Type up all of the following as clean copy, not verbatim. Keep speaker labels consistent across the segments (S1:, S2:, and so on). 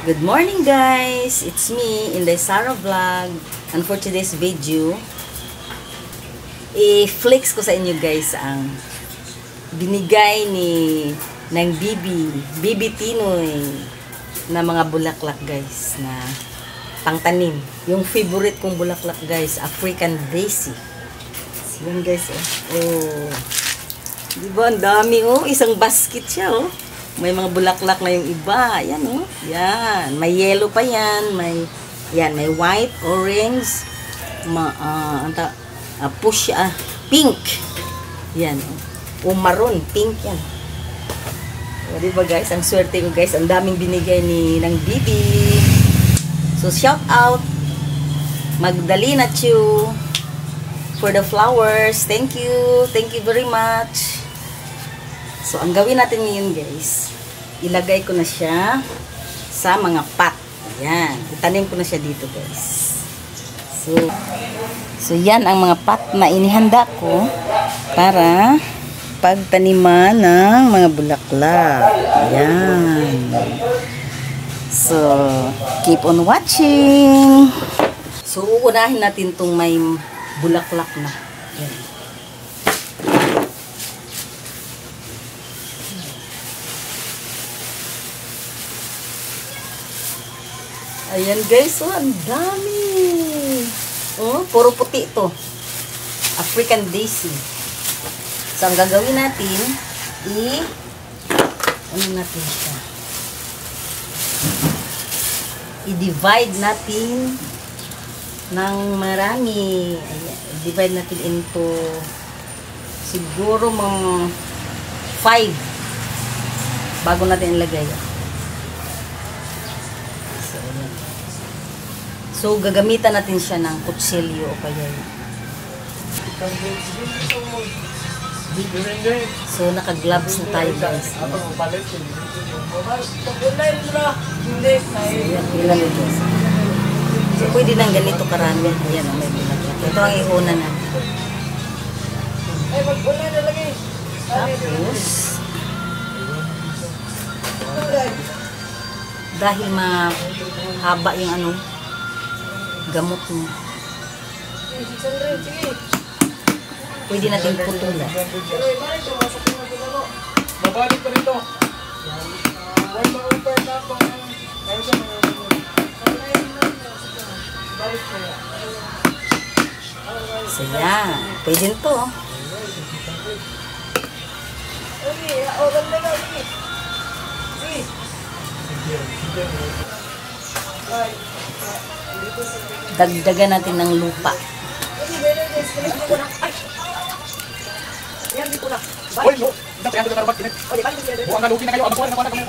S1: Good morning guys! It's me, Inday Sara Vlog. And for today's video, i-flex ko sa inyo guys ang binigay ng Bibi Tinoy na mga bulaklak guys na pangtanim. Yung favorite kong bulaklak guys, African Daisy. Yan guys oh. Diba ang dami oh, isang basket siya oh. May mga bulaklak na yung iba. Yan oh. Yan. May yellow pa yan. May white, orange, pink. Yan oh. O maroon, pink yan. O, diba guys? Ang swerte ko guys. Ang daming binigay ng Bibi. So shout out Magdalena Chu for the flowers. Thank you. Thank you very much. So, ang gawin natin ngayon guys, ilagay ko na siya sa mga pot. Ayan. Itanim ko na siya dito guys. So yan ang mga pot na inihanda ko para pagtaniman ng mga bulaklak. Ayan. So, keep on watching. So, uunahin natin itong may bulaklak na. Ayan. Ayan guys, oh, ang dami. Oh, puro puti ito. African Daisy. So, ang gagawin natin, ano natin siya? I-divide natin ng marami. Ayan, i-divide natin into siguro mga 5 bago natin ilagay. So, gagamitan natin siya ng kutsilyo o kaya so, naka-gloves na tayo guys. So, yan, ilan ito. So, pwede nang ganito karami. Ayan, may bulaklak. Ito ang iuna natin. Tapos, dahil mahaba yung ano, gamot mo. Pwede natin putulan.
S2: Babalik pa rito.
S1: So yan. Pwede ito. Dagdagan natin ng lupa.
S2: Hoy, no. Dapat yan dapat kinit. Buang galukin na kayo. Abuan na kayo.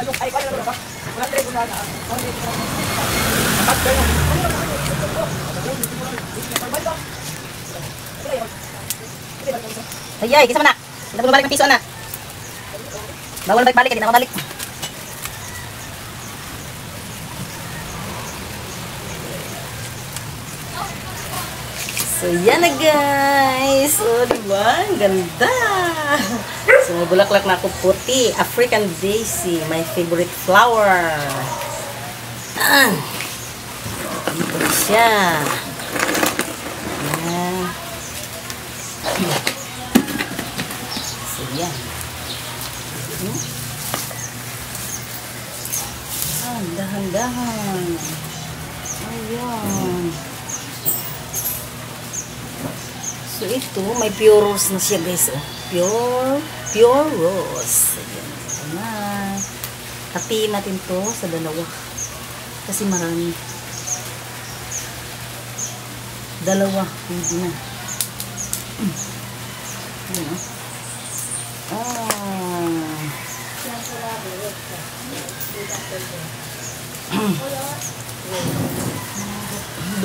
S1: Ay, kisa mo na. Hindi na bumalik ng piso na. Bawal balik-balik, hindi na mabalik. So, yan na guys. So, diba? Ang ganda. So, may bulaklak na ako puti. African Daisy. My favorite flower. Dito siya. Yan. So, yan. Dahan-dahan. Ayan. So, ito, may pure rose na siya, guys. Oh. Pure rose. Ayan. Ito na. Hatiin natin to sa dalawa. Kasi marami. Dalawa. Hindi na. Ayan,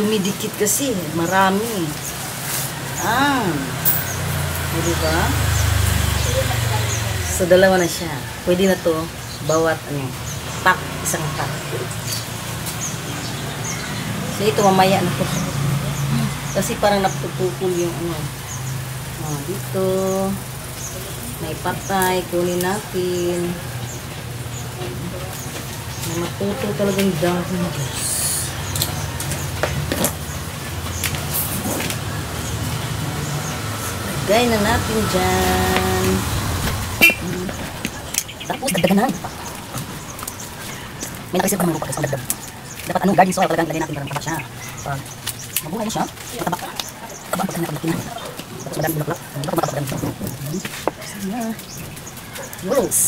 S1: dumidikit kasi. Marami. Diba? So, dalawa na siya. Pwede na to bawat pack, isang pack. So, ito mamaya na to. Kasi parang napupukul yung dito. May patay. Kunin natin. Matuto talagang dahon, guys. Lagay na natin dyan. Tapos, dagdagan na. May nakisip ka naman lupa, guys. Ang dagdag. Dapat anong garden soil talagang lagay natin para mataba siya. Pag mabuhay na siya, mataba. Taba pag kanina pag tapos madaming bulaklak. Hindi ba kumakapag ganito? Sana. Rules.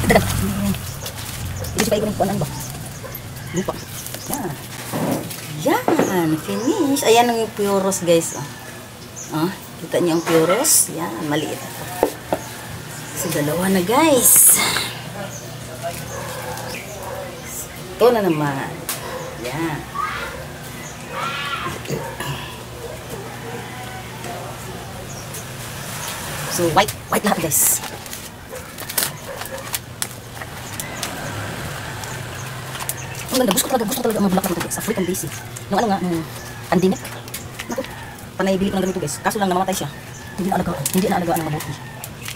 S1: Dagdagan. Hindi siya paikunin kung ano ba? Lupa. Yan. Yan. Finish. Ayan ang yung puros, guys. Kita niyo ang puros? Yan. Maliit. So, dalawa na, guys. Ito na naman. Yan. So, white lahat, guys. Ang ganda, gusto ko talaga ang mabulak na ito, guys. African daisy. Nung ano nga, nung pandemic. Naku, panay bili ko ng ganito, guys. Kaso lang namamatay siya. Hindi na alagaan ng mabuti.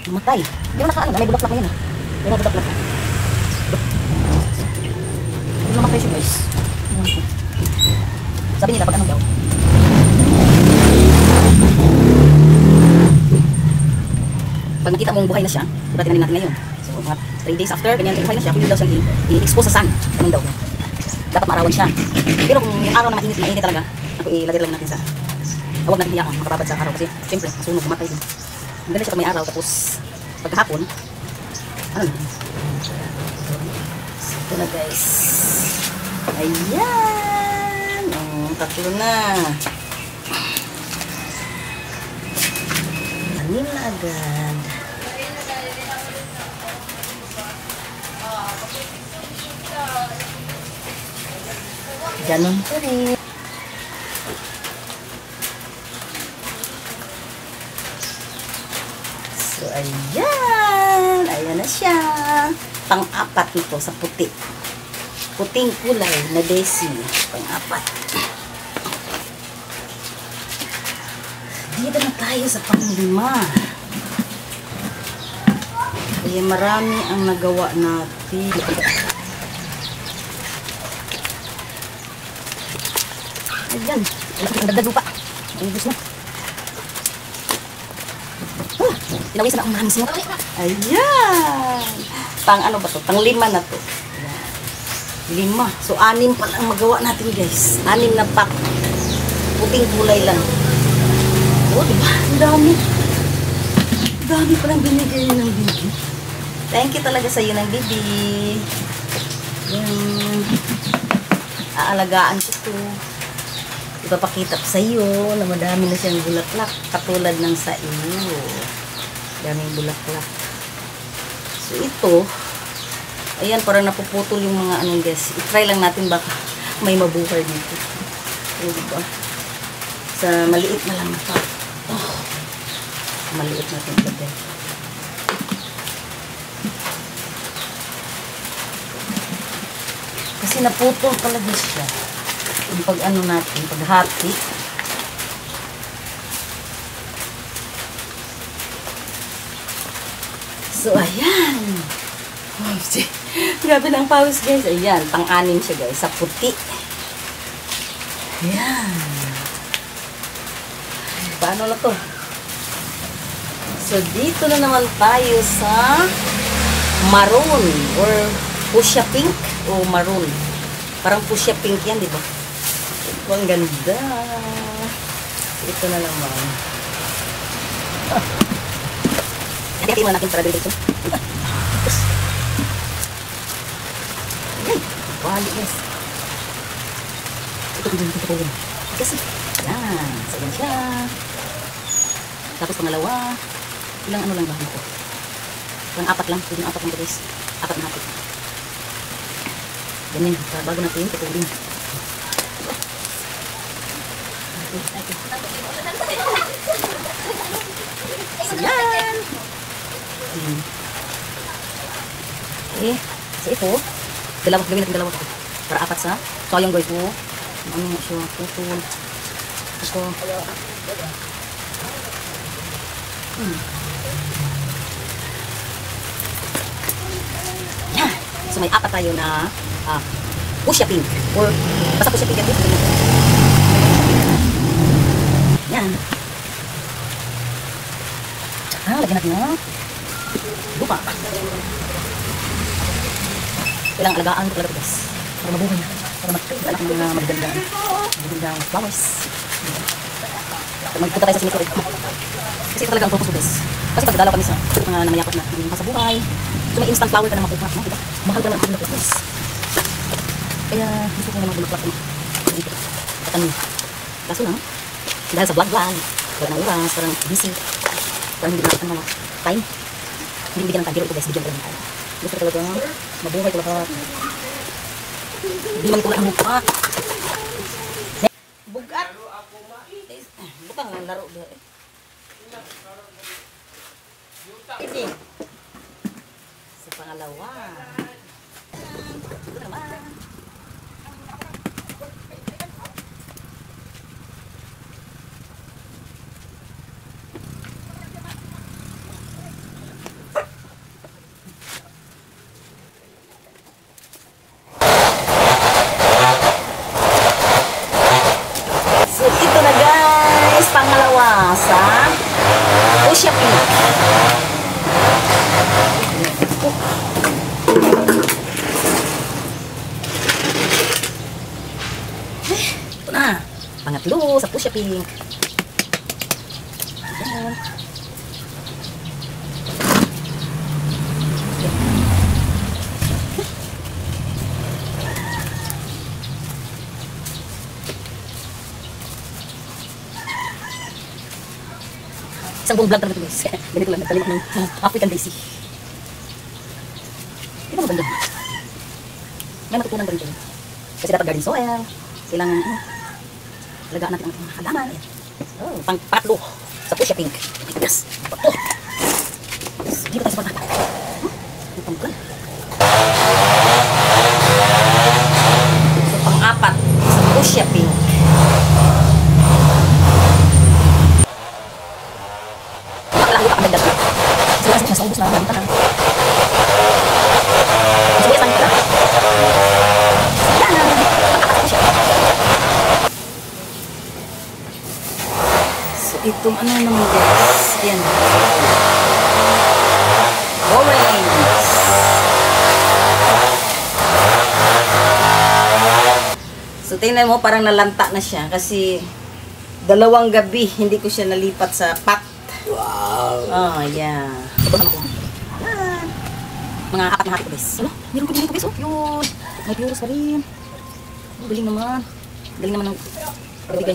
S1: Namatay. Pero nakaano, may bulaklak na yan, May bulaklak na. Hindi namatay siya, guys. Sabi nila, pag anong daw. Pag nakita mong buhay na siya, diba tinanin natin ngayon. So, mga 3 days after, ganyan, buhay na siya, pwede daw siyang i-expose sa sun. Anong daw. Dapat maarawan siya. Pero kung yung araw na mainit talaga, ako ilagay lang natin sa, huwag natin hiyakan, makababad sa araw. Kasi, siyempre, masunog, kumatay din. Ang ganda siya pag may araw, tapos, pagkahapon, ano na. So, ito na, guys. Ayan. Tatlo na. Anim na agad. Ganon pa rin. So, ayan. Ayan na siya. Pang-apat nito sa puti. Puting kulay na daisy. Pang-apat. Dito na tayo sa pang-lima. Kaya marami ang nagawa natin. Ayan. Ang dagdag lupa. Ang ubus na. Tinawisan na ang maraming sinot. Ayan. Pang ano ba to? Pang 5 na to. Ayan. 5. So, 6 pa lang magawa natin, guys. 6 na pack. Puting kulay lang. Oh, diba? Ang dami. Ang dami palang binigay ng bibi. Thank you talaga sa iyo ng bibi. Aalagaan ko to. Ipapakita ko sa iyo na madami na siyang bulaklak. Katulad ng sa iyo. Daming bulaklak. So, ito. Ayan, parang napuputol yung mga anong guys. I-try lang natin baka may mabuhay dito. O, diba? Sa maliit na lang na pa. Oh, maliit natin ito. Kasi naputol talaga siya. Yung pag ano natin, pag hati. So, ayan. Oh, grabe ng pawis, guys. Ayan, pang-anim siya, guys. Sa puti. Ayan. Paano na to? So, dito na naman tayo sa maroon or fuchsia pink o maroon. Parang fuchsia pink yan, di ba? Ito, ang ganda. Ito na naman. Hati-hati muna natin para dito. Ay, wali, guys. Ito ko din. Kasi, yan. So, yan siya. Tapos pangalawa, ilang ano lang ba dito? Parang 4 lang. Pwede yung 4 lang ito, guys. 4 na hati. Ganyan. Bago natin, tutulin. So, yan. Okay. So, ito, gawin natin dalawa ito. Para 4 sa. So, yung guys mo. Ano mo siya? Tutol. Ito. Yan. So may apat tayo na fuchsia pink. Or basta fuchsia pink. Yan. Tsaka lagyan natin ng lupa. Kailangang alagaan ko talaga guys. Para mabuhay na. Para magkailan ng mga magagandang flowers. Magpunta tayo sa cemetery. Kasi ito talaga ang focus ko guys. Kasi pag dadalaw kami sa mga namayakap na hindi pa sa buhay. So may instant flower ka na makuha. Diba? Mahal ka na ang na guys. Kaya gusto ko na magbulaklak ko. Katanin. Kaso lang, dahil sa vlog, wala na oras, parang busy. Parang hindi nakakita ng time. Hindi bigyan ng time. Pero ito guys, bigyan ko lang ng time. Gusto ko talaga mabuhay ko lahat. Hindi man ko lang ang mukha. Bugat! Bukang ang laro doon eh. Ini. Sa pangalawa. Ito naman. So, ito na guys, pangalawa sa fuchsia pink. Ito na, pangatlo sa fuchsia pink. Ayan. Isang buong vlog talaga ito guys. Ganito lang, nagtalim ng African daisy. Di ba maganda? May matutunan ba rin ito? Kasi dapat garden soil. Kailangan, alagaan natin ang halaman. Oh, pang-patlo sa fuchsia pink. Yes, patlo. Dito tayo sa bata. Ang pangkal. So, pang-apat sa fuchsia pink. Nasa ubos na, balitan lang. Subuya tayo kita. Yan! So, itong ano naman guys. Yan. Orange. So, tingnan mo, parang nalanta na siya. Kasi, dalawang gabi, hindi ko siya nalipat sa pot. Wow! Oh, yeah. Ito naman ko. Yan. Mga apat na hati ko, guys. Ano? Meron ko din ito, guys. Oh, yun. May puros pa rin. Oh, galing naman. Galing naman ng kabigay.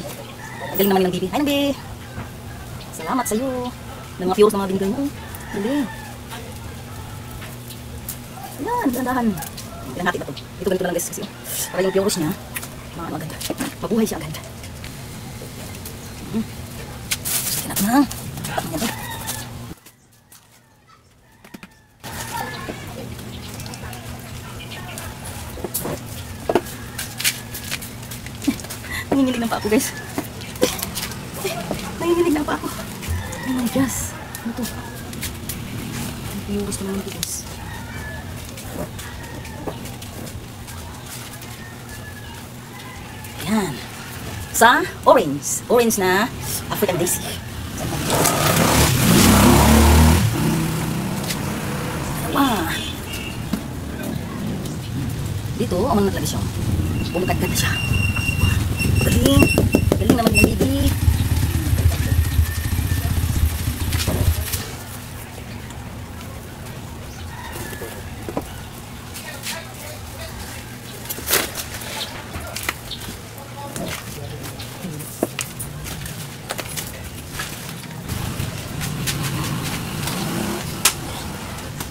S1: Galing naman ng bibi. Hi, Nambi. Salamat sa'yo. Ng mga puros na mga binigay mo. Galing. Yan, dahan-dahan. Ilang hati ba ito? Ito ganito lang, guys. Kasi para yung puros niya, maganda. Mabuhay siya agad. Sige natin lang. Yan eh. Nanginginig ng pa ako guys. Nanginginig ng pa ako. Oh my gosh. Ano to? Yung gusto naman ito guys. Ayan. Sa orange. Orange na African daisy. Dito, ang naglagay siya. Bumagad-gad na siya. Galing. Galing naman ng bibi.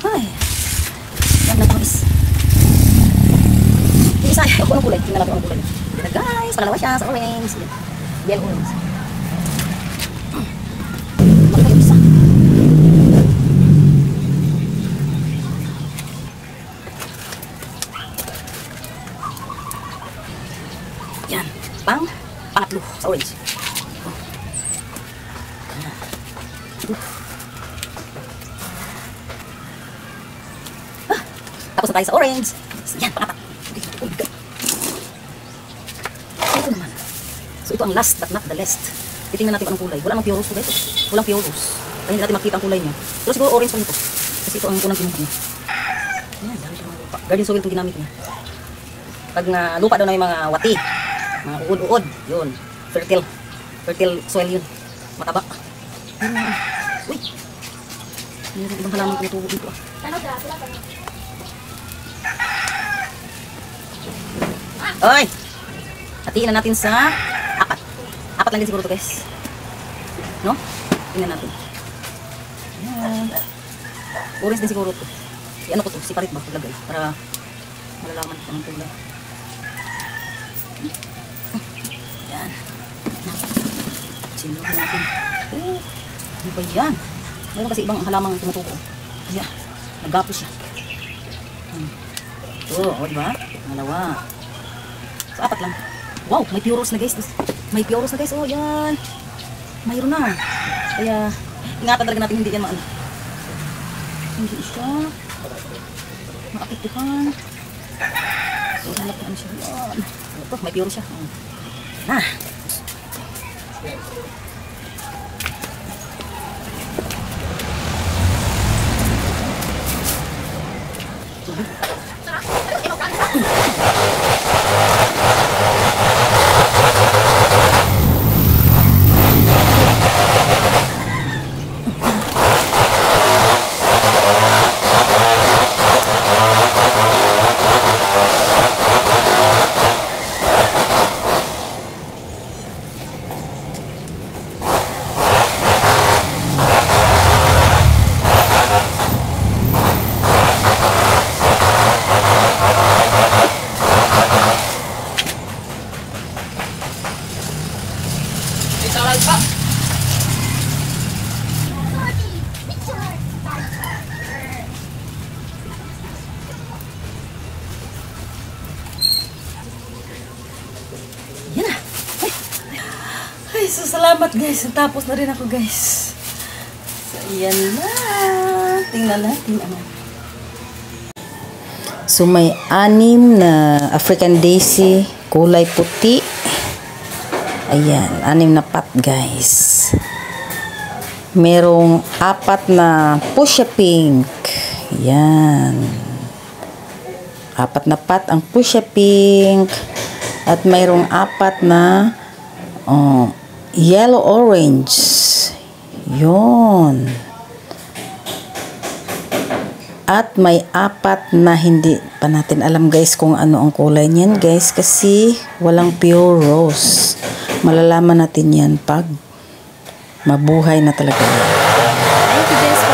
S1: Ay. Yan na guys. Isa, ako ang kulay. Tingnan natin ang kulay. Yan guys, pangalawa siya sa orange. Yellow orange. Magkakayo isa. Yan. Pangatlo sa orange. Tapos na tayo sa orange. So, yan, pangapat. Okay. Oh, God. Ito naman. So, ito ang last but not the least. Titingnan natin kung anong kulay. Wala namang pure rose to guys. Walang pure rose. Kaya hindi natin makita ang kulay niya. Pero siguro orange pa nito. Kasi ito ang unang kinuha niya. Yan, dami siya mga lupa. Garden soil ito ginamit niya. Pag na lupa daw na may mga wati, mga uod-uod, yun. Fertile soil yun. Mataba. Yun na. Uy! Mayroon ibang halaman tumutubo dito ah. Oy! Hatiin na natin sa apat. Apat lang din siguro to guys. No? Tingnan natin. Ayan. Orange din siguro to. Ano ko to? Si parit ba? Paglagay. Para malalaman ko ng kulay. Ayan. Sinuhin natin. Oh, ano ba yan? Meron kasi ibang halamang tumutuko. Ayan. Nagapos siya. Oh, diba? Dalawa. So, apat lang. Wow, may pure rose na guys. May pure rose na guys. Oh, yan. Mayroon na. Kaya, ingatan talaga natin hindi yan maano. Hindi siya maapektuhan. So, hanap na ano siya. Yan. Ito, may pure siya. Na. Yan na. Ay, so salamat guys. Tapos na rin ako guys. So, yan na. Tingnan natin ano. So, may 6 na African daisy, kulay puti. Ayan, 6 na pot guys. Merong 4 na fuchsia pink. Ayan. 4 na pot ang fuchsia pink. At mayroong 4 na yellow orange. Yun. At may 4 na hindi pa natin alam guys kung ano ang kulay niyan guys. Kasi walang pure rose. Malalaman natin yan pag mabuhay na talaga. Thank you guys